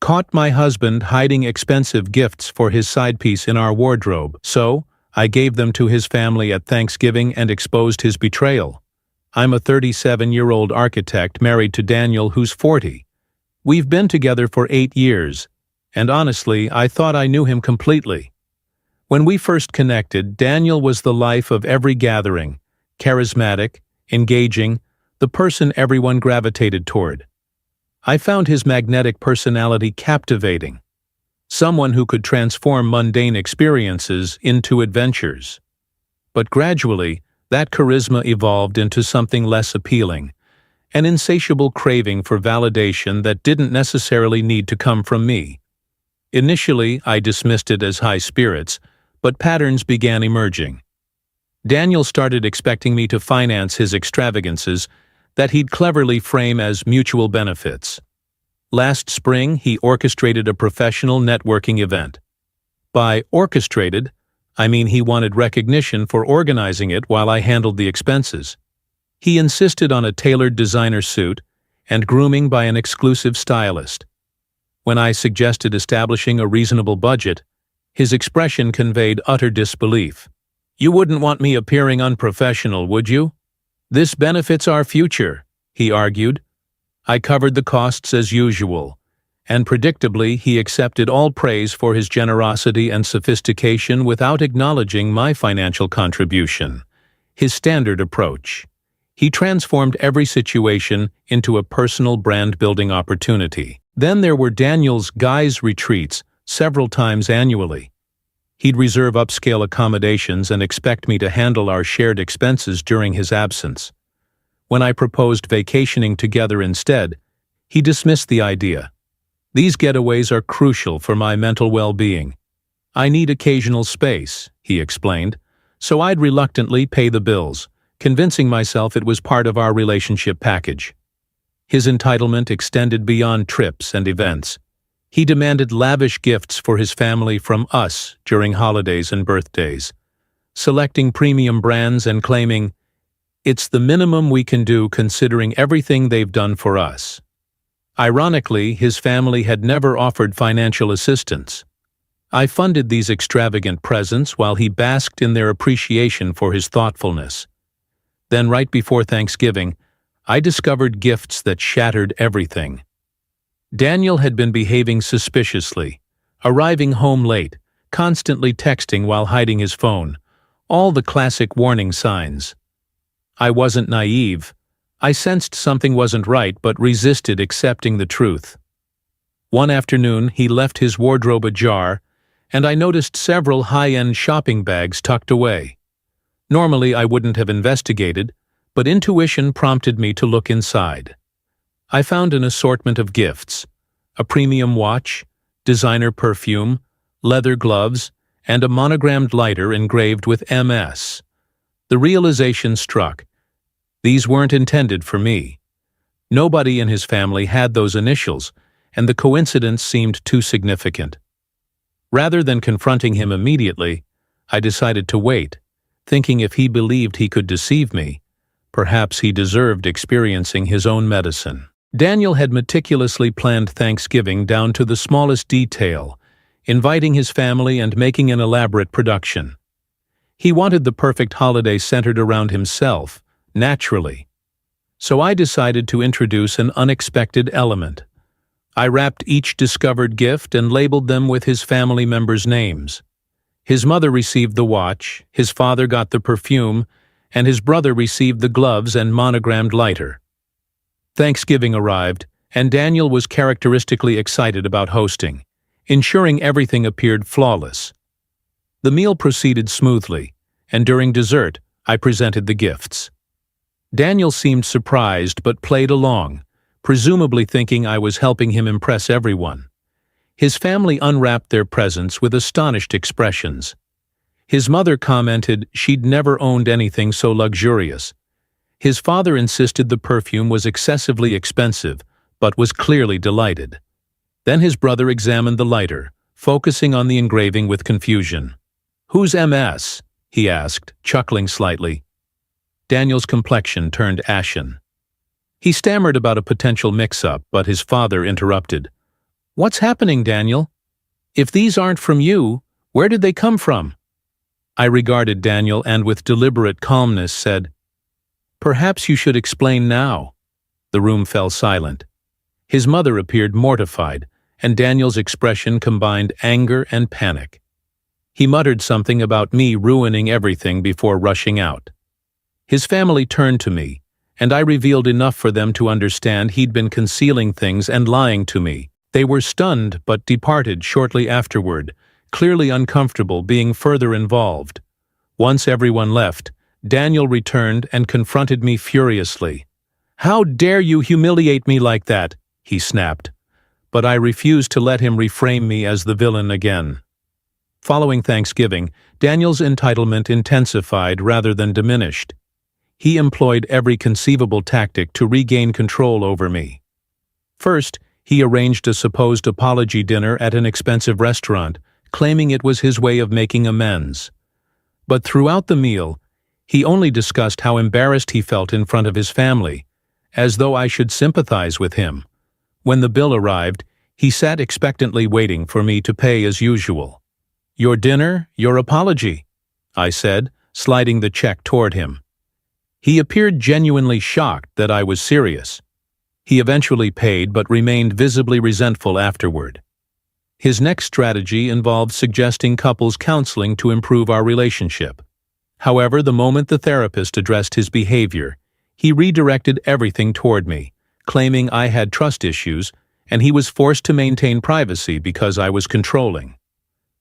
caught my husband hiding expensive gifts for his side piece in our wardrobe, so I gave them to his family at Thanksgiving and exposed his betrayal. I'm a 37-year-old architect married to Daniel, who's 40. We've been together for 8 years, and honestly, I thought I knew him completely. When we first connected, Daniel was the life of every gathering, charismatic, engaging, the person everyone gravitated toward. I found his magnetic personality captivating, someone who could transform mundane experiences into adventures. But gradually, that charisma evolved into something less appealing, an insatiable craving for validation that didn't necessarily need to come from me. Initially, I dismissed it as high spirits, but patterns began emerging. Daniel started expecting me to finance his extravagances that he'd cleverly frame as mutual benefits. Last spring, he orchestrated a professional networking event. By orchestrated, I mean he wanted recognition for organizing it while I handled the expenses. He insisted on a tailored designer suit and grooming by an exclusive stylist. When I suggested establishing a reasonable budget, his expression conveyed utter disbelief. "You wouldn't want me appearing unprofessional, would you? This benefits our future," he argued. I covered the costs as usual, and predictably he accepted all praise for his generosity and sophistication without acknowledging my financial contribution. His standard approach. He transformed every situation into a personal brand-building opportunity. Then there were Daniel's guys' retreats several times annually. He'd reserve upscale accommodations and expect me to handle our shared expenses during his absence. When I proposed vacationing together instead, he dismissed the idea. "These getaways are crucial for my mental well-being. I need occasional space," he explained, so I'd reluctantly pay the bills, convincing myself it was part of our relationship package. His entitlement extended beyond trips and events. He demanded lavish gifts for his family from us during holidays and birthdays, selecting premium brands and claiming, "It's the minimum we can do considering everything they've done for us." Ironically, his family had never offered financial assistance. I funded these extravagant presents while he basked in their appreciation for his thoughtfulness. Then, right before Thanksgiving, I discovered gifts that shattered everything. Daniel had been behaving suspiciously, arriving home late, constantly texting while hiding his phone, all the classic warning signs. I wasn't naive. I sensed something wasn't right but resisted accepting the truth. One afternoon, he left his wardrobe ajar, and I noticed several high-end shopping bags tucked away. Normally, I wouldn't have investigated, but intuition prompted me to look inside. I found an assortment of gifts: a premium watch, designer perfume, leather gloves, and a monogrammed lighter engraved with MS. The realization struck. These weren't intended for me. Nobody in his family had those initials, and the coincidence seemed too significant. Rather than confronting him immediately, I decided to wait, thinking if he believed he could deceive me, perhaps he deserved experiencing his own medicine. Daniel had meticulously planned Thanksgiving down to the smallest detail, inviting his family and making an elaborate production. He wanted the perfect holiday centered around himself, naturally. So I decided to introduce an unexpected element. I wrapped each discovered gift and labeled them with his family members' names. His mother received the watch, his father got the perfume, and his brother received the gloves and monogrammed lighter. Thanksgiving arrived, and Daniel was characteristically excited about hosting, ensuring everything appeared flawless. The meal proceeded smoothly, and during dessert, I presented the gifts. Daniel seemed surprised but played along, presumably thinking I was helping him impress everyone. His family unwrapped their presents with astonished expressions. His mother commented she'd never owned anything so luxurious. His father insisted the perfume was excessively expensive, but was clearly delighted. Then his brother examined the lighter, focusing on the engraving with confusion. "Who's MS?" he asked, chuckling slightly. Daniel's complexion turned ashen. He stammered about a potential mix-up, but his father interrupted. "What's happening, Daniel? If these aren't from you, where did they come from?" I regarded Daniel and with deliberate calmness said, "Perhaps you should explain now." The room fell silent. His mother appeared mortified, and Daniel's expression combined anger and panic. He muttered something about me ruining everything before rushing out. His family turned to me, and I revealed enough for them to understand he'd been concealing things and lying to me. They were stunned but departed shortly afterward, clearly uncomfortable being further involved. Once everyone left, Daniel returned and confronted me furiously. "How dare you humiliate me like that?" he snapped. But I refused to let him reframe me as the villain again. Following Thanksgiving, Daniel's entitlement intensified rather than diminished. He employed every conceivable tactic to regain control over me. First, he arranged a supposed apology dinner at an expensive restaurant, claiming it was his way of making amends. But throughout the meal, he only discussed how embarrassed he felt in front of his family, as though I should sympathize with him. When the bill arrived, he sat expectantly waiting for me to pay as usual. "Your dinner, your apology," I said, sliding the check toward him. He appeared genuinely shocked that I was serious. He eventually paid but remained visibly resentful afterward. His next strategy involved suggesting couples counseling to improve our relationship. However, the moment the therapist addressed his behavior, he redirected everything toward me, claiming I had trust issues and he was forced to maintain privacy because I was controlling.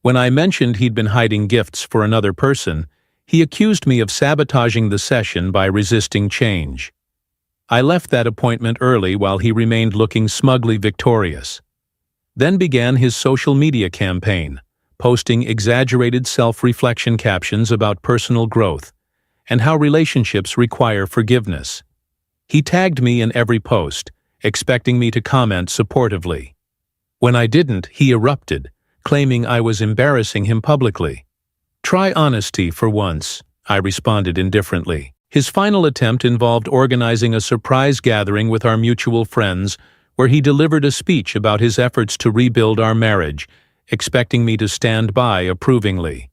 When I mentioned he'd been hiding gifts for another person, he accused me of sabotaging the session by resisting change. I left that appointment early while he remained looking smugly victorious. Then began his social media campaign, posting exaggerated self-reflection captions about personal growth and how relationships require forgiveness. He tagged me in every post, expecting me to comment supportively. When I didn't, he erupted, claiming I was embarrassing him publicly. "Try honesty for once," I responded indifferently. His final attempt involved organizing a surprise gathering with our mutual friends, where he delivered a speech about his efforts to rebuild our marriage, expecting me to stand by approvingly.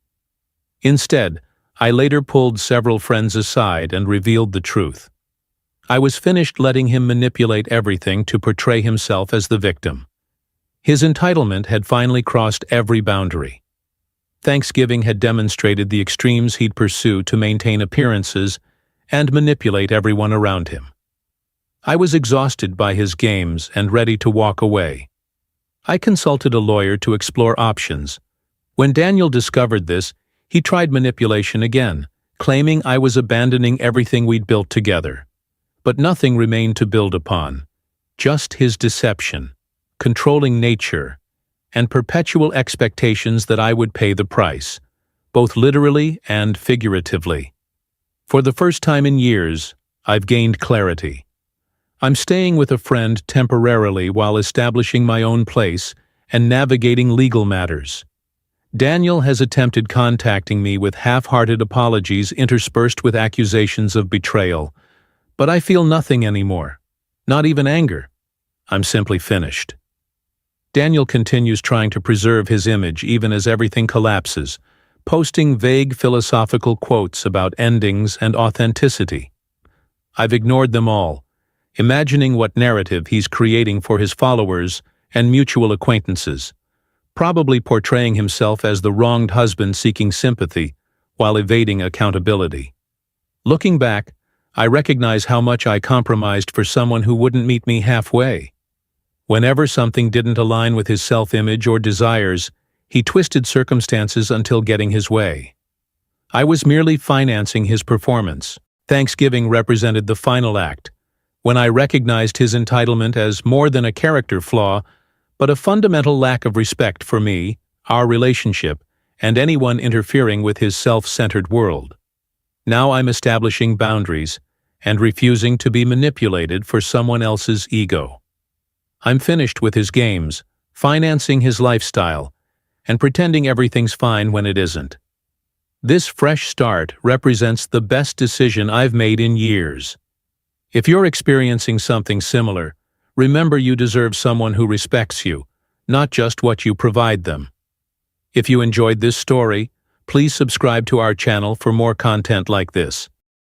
Instead, I later pulled several friends aside and revealed the truth. I was finished letting him manipulate everything to portray himself as the victim. His entitlement had finally crossed every boundary. Thanksgiving had demonstrated the extremes he'd pursue to maintain appearances and manipulate everyone around him. I was exhausted by his games and ready to walk away. I consulted a lawyer to explore options. When Daniel discovered this, he tried manipulation again, claiming I was abandoning everything we'd built together. But nothing remained to build upon, just his deception, controlling nature, and perpetual expectations that I would pay the price, both literally and figuratively. For the first time in years, I've gained clarity. I'm staying with a friend temporarily while establishing my own place and navigating legal matters. Daniel has attempted contacting me with half-hearted apologies interspersed with accusations of betrayal, but I feel nothing anymore, not even anger. I'm simply finished. Daniel continues trying to preserve his image even as everything collapses, posting vague philosophical quotes about endings and authenticity. I've ignored them all, imagining what narrative he's creating for his followers and mutual acquaintances, probably portraying himself as the wronged husband seeking sympathy while evading accountability. Looking back, I recognize how much I compromised for someone who wouldn't meet me halfway. Whenever something didn't align with his self-image or desires, he twisted circumstances until getting his way. I was merely financing his performance. Thanksgiving represented the final act, when I recognized his entitlement as more than a character flaw, but a fundamental lack of respect for me, our relationship, and anyone interfering with his self-centered world. Now I'm establishing boundaries and refusing to be manipulated for someone else's ego. I'm finished with his games, financing his lifestyle, and pretending everything's fine when it isn't. This fresh start represents the best decision I've made in years. If you're experiencing something similar, remember you deserve someone who respects you, not just what you provide them. If you enjoyed this story, please subscribe to our channel for more content like this.